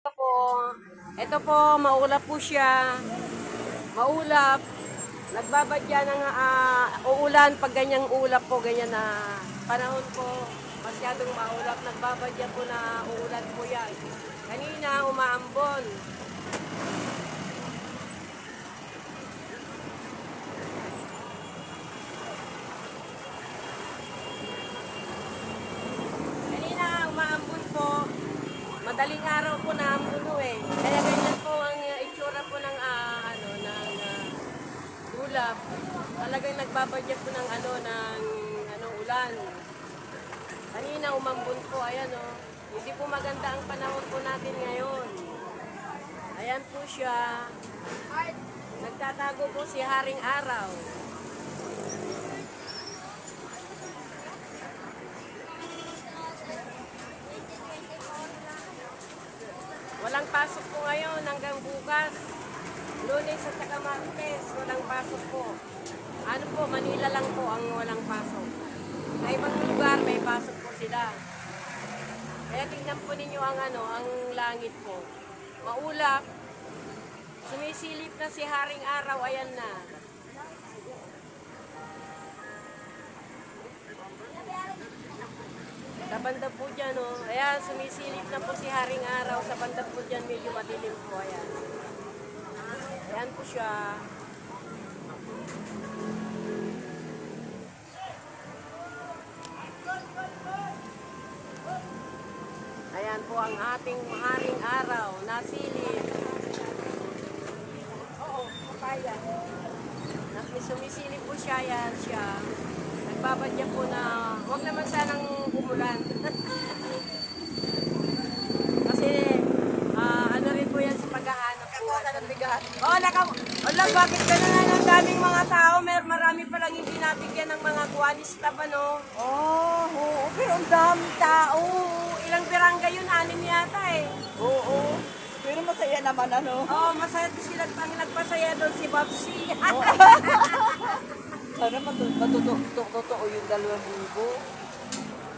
Po, ito po, maulap po siya. Maulap. Nagbabadya ng uulan pag ganyang ulap po, ganyan na panahon po. Masyadong maulap. Nagbabadya po na uulan po yan. Kanina, umaambon. Kanina, umaambon po. Madaling araw po na ambuno eh. Kaya ganyan po ang itsura po ng ulap. Talagang nagbabadya po ng ulan. Kanina umambon po, ayan o. Hindi po maganda ang panahon po natin ngayon. Ayan po siya. Nagtatago po si Haring Araw. Walang pasok po ngayon hanggang bukas. Lunes at saka Martes, walang pasok po. Ano po, Manila lang po ang walang pasok. Sa ibang lugar may pasok po sila. Kaya tingnan po ninyo ang langit po. Maulap. Sumisilip na si Haring Araw, ayan na. Sa banda po dyan, ayan, sumisilip na po si Haring Araw. Sa banda po dyan, medyo madilim po, ayan. Ayan po siya. Ayan po ang ating Haring Araw, nasilip. Oo, papaya. Sumisilip po siya, ayan siya. Nagbabadya po na huwag naman sanang umulan. Kasi ano rin po yan sa paghahanap po. Bakit gano'n ang daming mga tao? Marami palang hindi nabigyan ng mga kuwanista ba, no? Oo, pero ang daming tao. Ilang birangay yun, 6 yata eh. Oo, pero masaya naman Oo, masaya sila pang nagpasaya doon si Babsi. Sana totoo yung 2,000.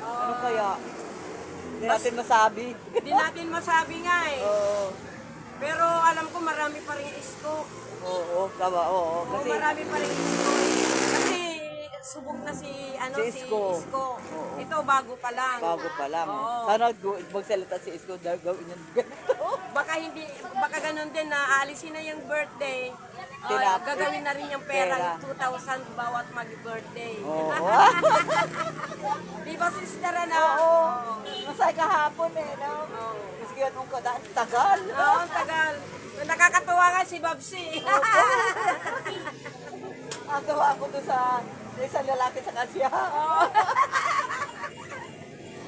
Ano kaya? Hindi natin masabi. Hindi natin masabi nga eh. Oo. Pero alam ko marami pa rin isko. Oo, tama, oo. Kasi marami pa rin isko. Kasi subok na si Isko. Ito bago pa lang. Bago pa lang. Oo. Sana magsalita si Isko dahil gawin niya ganito. Baka ganun din na aalisin na yung birthday. Gagawin na rin yung pera. 2,000 bawat mag-birthday. Oo. Di ba sister Oo. Masaya kahapon no? Oo. Maski anong kadaan, tagal. Oo, ang tagal. Nakakatuwa nga si Babsi. Agawa ako doon sa isang lalaki sa kasya.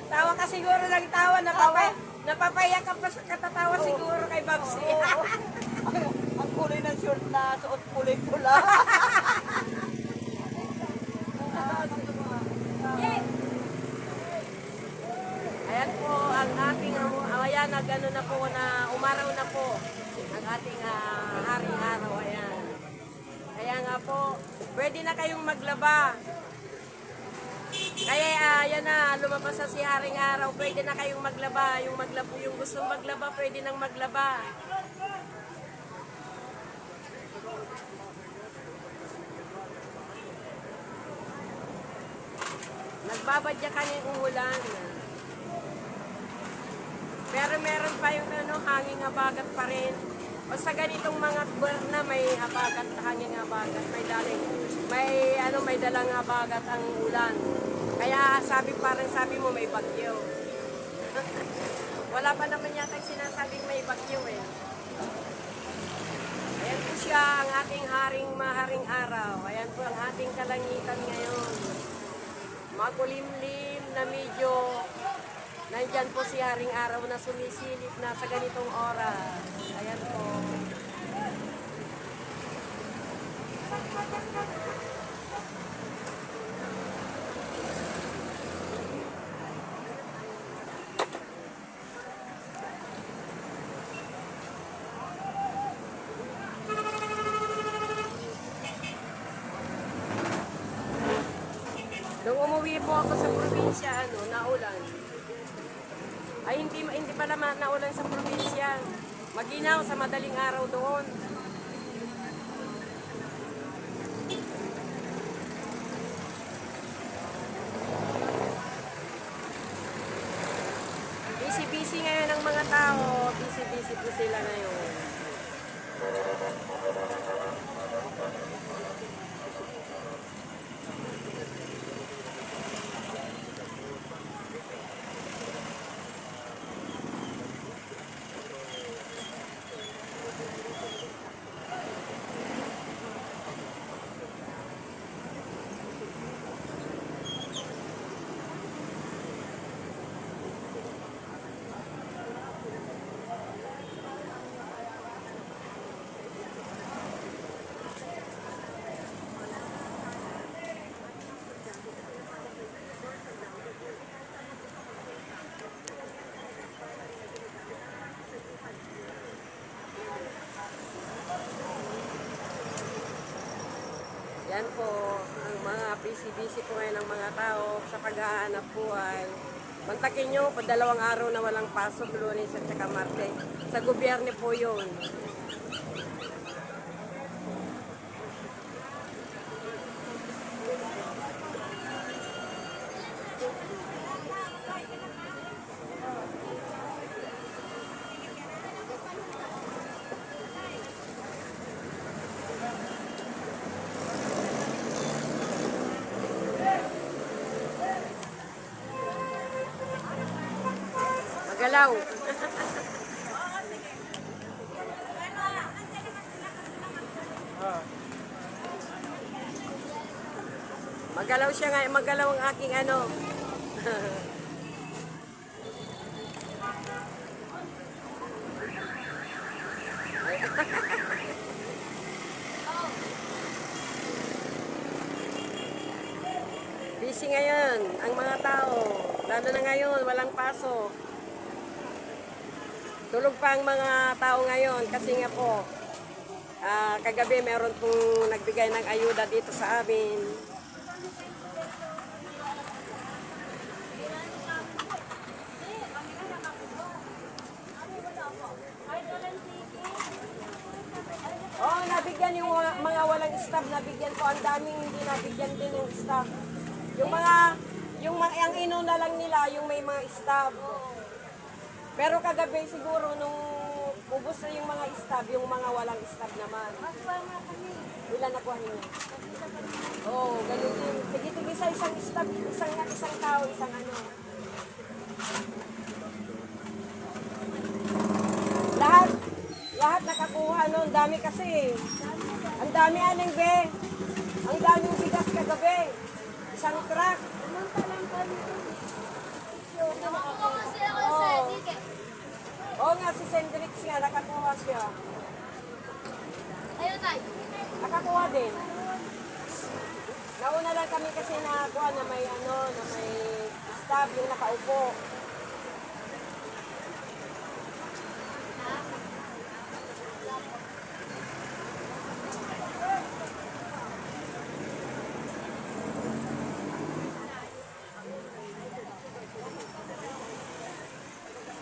Tawa ka siguro ng tawa. Napapaya ka pa sa katatawa siguro kay Babsi. Ang kulay ng short na suot kulay pula. Ayan po ang ating, ayan, nagano na po, na umaraw na po ang ating Haring Araw, ayan. Kaya nga po, pwede na kayong maglaba. Kaya ayan na, lumabas na si Haring Araw, pwede na kayong maglaba. Yung gustong maglaba, pwede nang maglaba. Nagbabadya kanyang umulan. Pero meron pa yung hanging habagat pa rin. O sa ganitong mga buwan na may habagat, hanging habagat, may dalang habagat ang ulan. Kaya sabi mo may bagyo. Wala pa naman yata sinasabing may bagyo eh. Ayan po siya, ang ating Haring Araw. Ayan po ang ating kalangitan ngayon. Makulimlim na medyo nandyan po si Haring Araw na sumisilip na sa ganitong oras. Ayan po. Nung umuwi po ako sa probinsya, naulan. Ay, hindi pala naulan sa probinsya. maginaw sa madaling araw doon. Busy-busy ngayon ang mga tao. Busy-busy po sila ngayon. Yan po, ang mga busy-busy po ngayon ng mga tao sa paghahanap buhay. Mantakin nyo, pa 2 araw na walang pasok, Lunes at saka Martes. Sa gobyerno po yun. Magalaw. Magalaw siya nga, magalaw ang aking ano. Busy ngayon ang mga tao. Lalo na ngayon, walang pasok. Tulog pa ang mga tao ngayon kasi nga po, kagabi meron pong nagbigay ng ayuda dito sa amin. Oh, nabigyan yung mga walang staff, nabigyan po. Ang daming hindi nabigyan din yung staff. Yung inuna lang nila, yung may mga staff. Pero kagabi siguro nung ubos na yung mga staff, yung mga walang staff naman. Ilan nakuha niyo? Oo, ganun din. Tigit-tigit sa isang staff, isang tao, isang ano. Lahat nakakuha no, ang dami kasi. Ang dami aning be. Ang daming bigas kagabi. Isang truck. Oo nga, si Sendrix nga, nakakuha siya. Ayun tayo. Nakakuha din. Nauna lang kami kasi nakakuha na may staff yung nakaupo.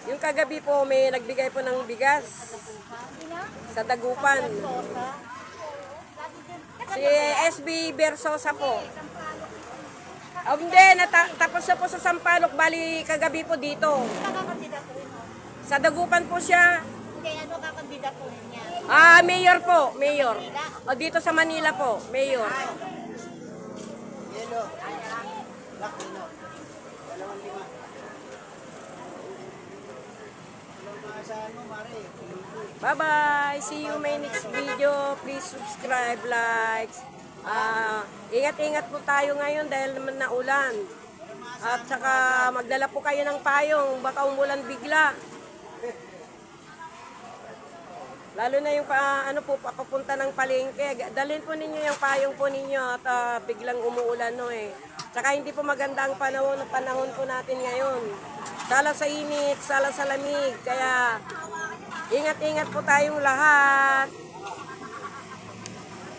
Yung kagabi po may nagbigay po ng bigas sa Dagupan. Si SB Bersosa po. Hindi, tapos na po sa Sampaloc, bali kagabi po dito. Kakakandidatuhin mo. Sa Dagupan po siya. Hindi, ano kakandidatuhin niya? Mayor po, mayor. O dito sa Manila po, mayor. Yelo. Black yelo. 2.5. Sa ano, Mare? Bye-bye. See you may next video. Please subscribe, likes. Ingat-ingat po tayo ngayon dahil naman naulan. At saka magdala po kayo ng payong. Baka umulan bigla. Lalo na yung papunta ng palengke. Dalhin po ninyo yung payong po ninyo at biglang umuulan no eh. Saka hindi po maganda ang panahon po natin ngayon. Sala sa init, sala sa lamig. Kaya ingat-ingat po tayong lahat.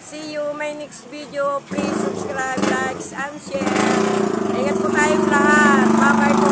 See you my next video. Please subscribe, likes, and share. Ingat po tayong lahat. Bye-bye po.